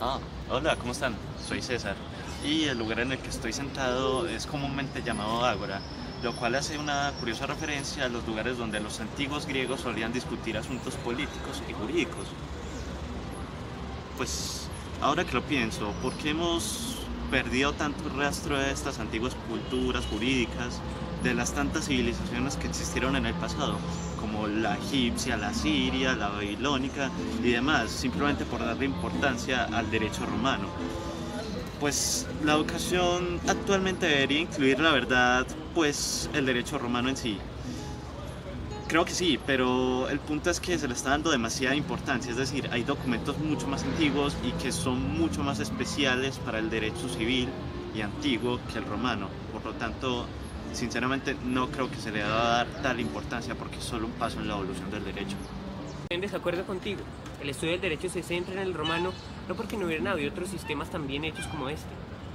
Ah, hola, ¿cómo están? Soy César y el lugar en el que estoy sentado es comúnmente llamado Ágora, lo cual hace una curiosa referencia a los lugares donde los antiguos griegos solían discutir asuntos políticos y jurídicos. Pues ahora que lo pienso, ¿por qué hemos perdido tanto rastro de estas antiguas culturas jurídicas, de las tantas civilizaciones que existieron en el pasado, como la egipcia, la siria, la babilónica y demás, simplemente por darle importancia al derecho romano? Pues la educación actualmente debería incluir, la verdad, pues el derecho romano en sí. Creo que sí, pero el punto es que se le está dando demasiada importancia, es decir, hay documentos mucho más antiguos y que son mucho más especiales para el derecho civil y antiguo que el romano. Por lo tanto, sinceramente no creo que se le deba dar tal importancia porque es solo un paso en la evolución del derecho. En desacuerdo contigo. El estudio del derecho se centra en el romano no porque no hubieran habido otros sistemas tan bien hechos como este,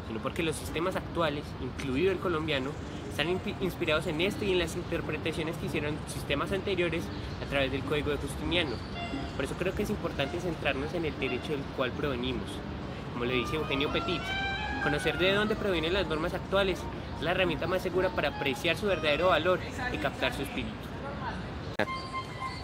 sino porque los sistemas actuales, incluido el colombiano, están inspirados en este y en las interpretaciones que hicieron sistemas anteriores a través del Código de Justiniano. Por eso creo que es importante centrarnos en el derecho del cual provenimos. Como le dice Eugenio Petit, conocer de dónde provienen las normas actuales es la herramienta más segura para apreciar su verdadero valor y captar su espíritu.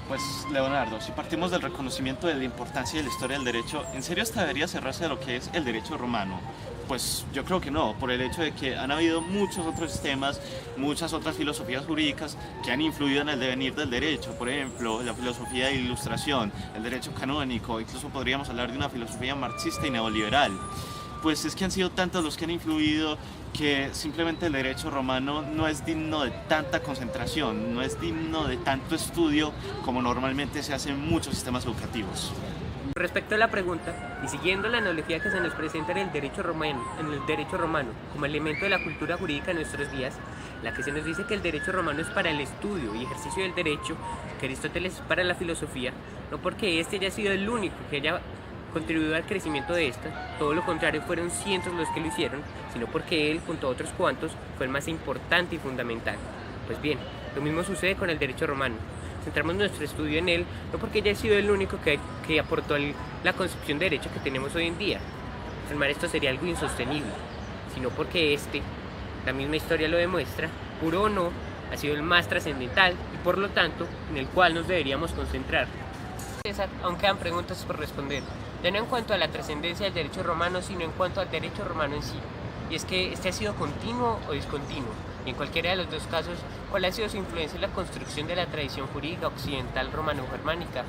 Pues Leonardo, si partimos del reconocimiento de la importancia de la historia del derecho, ¿en serio esta debería cerrarse a lo que es el derecho romano? Pues yo creo que no, por el hecho de que han habido muchos otros sistemas, muchas otras filosofías jurídicas que han influido en el devenir del derecho. Por ejemplo, la filosofía de la Ilustración, el derecho canónico, incluso podríamos hablar de una filosofía marxista y neoliberal. Pues es que han sido tantos los que han influido que simplemente el derecho romano no es digno de tanta concentración, no es digno de tanto estudio como normalmente se hace en muchos sistemas educativos. Respecto a la pregunta, y siguiendo la analogía que se nos presenta en el derecho romano como elemento de la cultura jurídica de nuestros días, la que se nos dice que el derecho romano es para el estudio y ejercicio del derecho, que Aristóteles es para la filosofía, no porque este haya sido el único que haya contribuyó al crecimiento de esta, todo lo contrario, fueron cientos los que lo hicieron, sino porque él, junto a otros cuantos, fue el más importante y fundamental. Pues bien, lo mismo sucede con el derecho romano. Centramos nuestro estudio en él, no porque haya sido el único que aportó la concepción de derecho que tenemos hoy en día. Afirmar esto sería algo insostenible, sino porque la misma historia lo demuestra, puro o no, ha sido el más trascendental y por lo tanto, en el cual nos deberíamos concentrar. César, aún quedan preguntas por responder, ya no en cuanto a la trascendencia del derecho romano, sino en cuanto al derecho romano en sí. Y es que este ha sido continuo o discontinuo, y en cualquiera de los dos casos, ¿cuál ha sido su influencia en la construcción de la tradición jurídica occidental romano-germánica?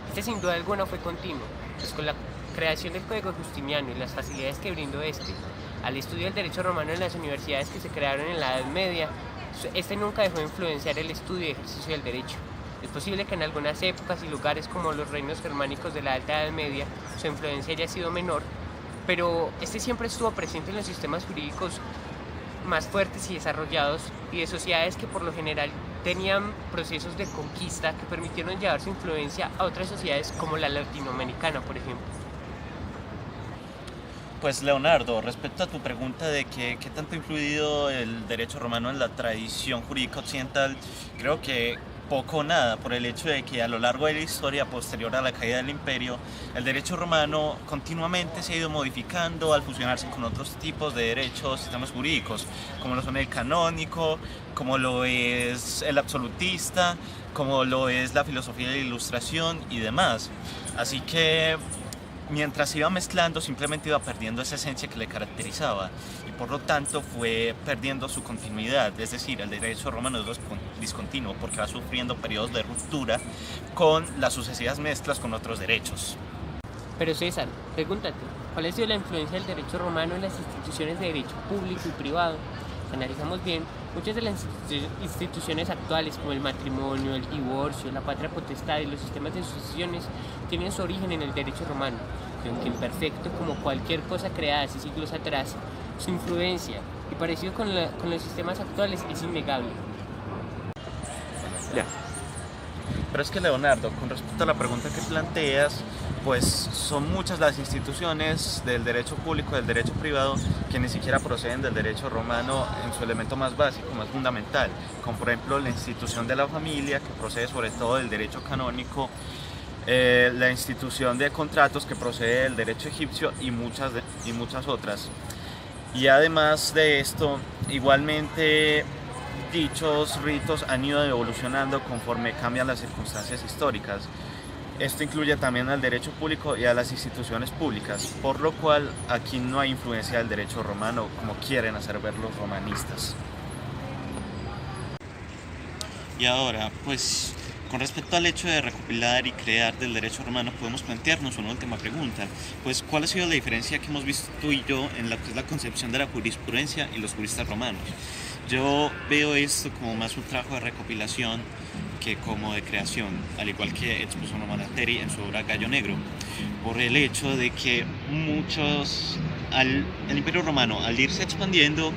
Este sin duda alguna fue continuo, pues con la creación del Código Justiniano y las facilidades que brindó al estudio del derecho romano en las universidades que se crearon en la Edad Media, este nunca dejó de influenciar el estudio y ejercicio del derecho. Es posible que en algunas épocas y lugares como los reinos germánicos de la Alta Edad Media su influencia haya sido menor, pero este siempre estuvo presente en los sistemas jurídicos más fuertes y desarrollados y de sociedades que por lo general tenían procesos de conquista que permitieron llevar su influencia a otras sociedades como la latinoamericana, por ejemplo. Pues Leonardo, respecto a tu pregunta de qué tanto ha influido el derecho romano en la tradición jurídica occidental, creo que poco o nada, por el hecho de que a lo largo de la historia posterior a la caída del imperio, el derecho romano continuamente se ha ido modificando al fusionarse con otros tipos de derechos, sistemas jurídicos, como lo son el canónico, como lo es el absolutista, como lo es la filosofía de la Ilustración y demás. Así que mientras se iba mezclando, simplemente iba perdiendo esa esencia que le caracterizaba y por lo tanto fue perdiendo su continuidad, es decir, el derecho romano es discontinuo porque va sufriendo periodos de ruptura con las sucesivas mezclas con otros derechos. Pero César, pregúntate, ¿cuál ha sido la influencia del derecho romano en las instituciones de derecho público y privado? Si analizamos bien, muchas de las instituciones actuales como el matrimonio, el divorcio, la patria potestad y los sistemas de sucesiones tienen su origen en el derecho romano, y aunque imperfecto como cualquier cosa creada hace siglos atrás, su influencia y parecido con los sistemas actuales es innegable. Ya. Pero es que Leonardo, con respecto a la pregunta que planteas, pues son muchas las instituciones del derecho público y del derecho privado que ni siquiera proceden del derecho romano en su elemento más básico, más fundamental, como por ejemplo la institución de la familia, que procede sobre todo del derecho canónico, la institución de contratos que procede del derecho egipcio y muchas otras. Y además de esto, igualmente dichos ritos han ido evolucionando conforme cambian las circunstancias históricas. Esto incluye también al derecho público y a las instituciones públicas, por lo cual aquí no hay influencia del derecho romano como quieren hacer ver los romanistas. Y ahora, pues, con respecto al hecho de recopilar y crear del derecho romano, podemos plantearnos una última pregunta. Pues, ¿cuál ha sido la diferencia que hemos visto tú y yo en lo que es la concepción de la jurisprudencia y los juristas romanos? Yo veo esto como más un trabajo de recopilación que como de creación, al igual que expuso Manateri en su obra Gallo Negro, por el hecho de que el Imperio Romano, al irse expandiendo,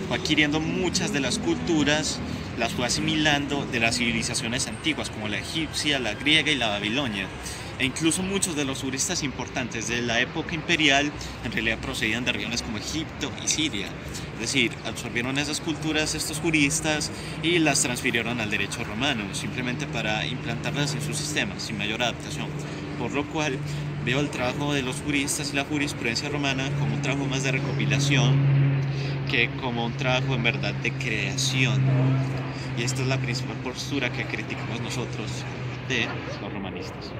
fue adquiriendo muchas de las culturas, las fue asimilando de las civilizaciones antiguas como la egipcia, la griega y la babilonia. E incluso muchos de los juristas importantes de la época imperial en realidad procedían de regiones como Egipto y Siria. Es decir, absorbieron esas culturas estos juristas y las transfirieron al derecho romano, simplemente para implantarlas en su sistema, sin mayor adaptación. Por lo cual veo el trabajo de los juristas y la jurisprudencia romana como un trabajo más de recopilación que como un trabajo en verdad de creación. Y esta es la principal postura que criticamos nosotros de los romanistas.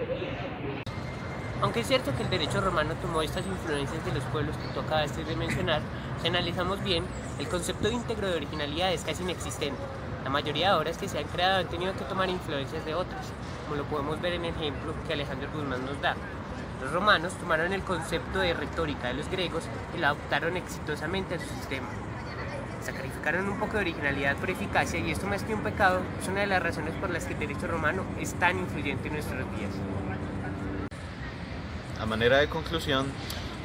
Aunque es cierto que el derecho romano tomó estas influencias de los pueblos que tú acabaste de mencionar, si analizamos bien, el concepto íntegro de originalidad es casi inexistente. La mayoría de obras que se han creado han tenido que tomar influencias de otras, como lo podemos ver en el ejemplo que Alejandro Guzmán nos da. Los romanos tomaron el concepto de retórica de los griegos y lo adoptaron exitosamente a su sistema. Sacrificaron un poco de originalidad por eficacia, y esto, más que un pecado, es una de las razones por las que el derecho romano es tan influyente en nuestros días. A manera de conclusión,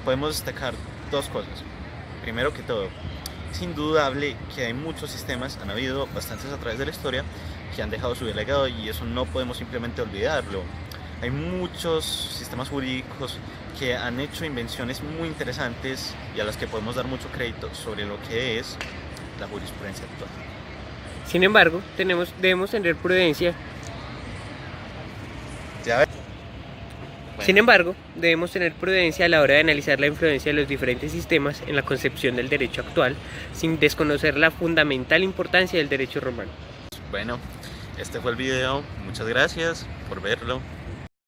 podemos destacar dos cosas. Primero que todo, es indudable que hay muchos sistemas, han habido bastantes a través de la historia, que han dejado su legado, y eso no podemos simplemente olvidarlo. Hay muchos sistemas jurídicos que han hecho invenciones muy interesantes y a las que podemos dar mucho crédito sobre lo que es la jurisprudencia actual. Sin embargo, debemos tener prudencia. Sin embargo, debemos tener prudencia a la hora de analizar la influencia de los diferentes sistemas en la concepción del derecho actual, sin desconocer la fundamental importancia del derecho romano. Bueno, este fue el video. Muchas gracias por verlo.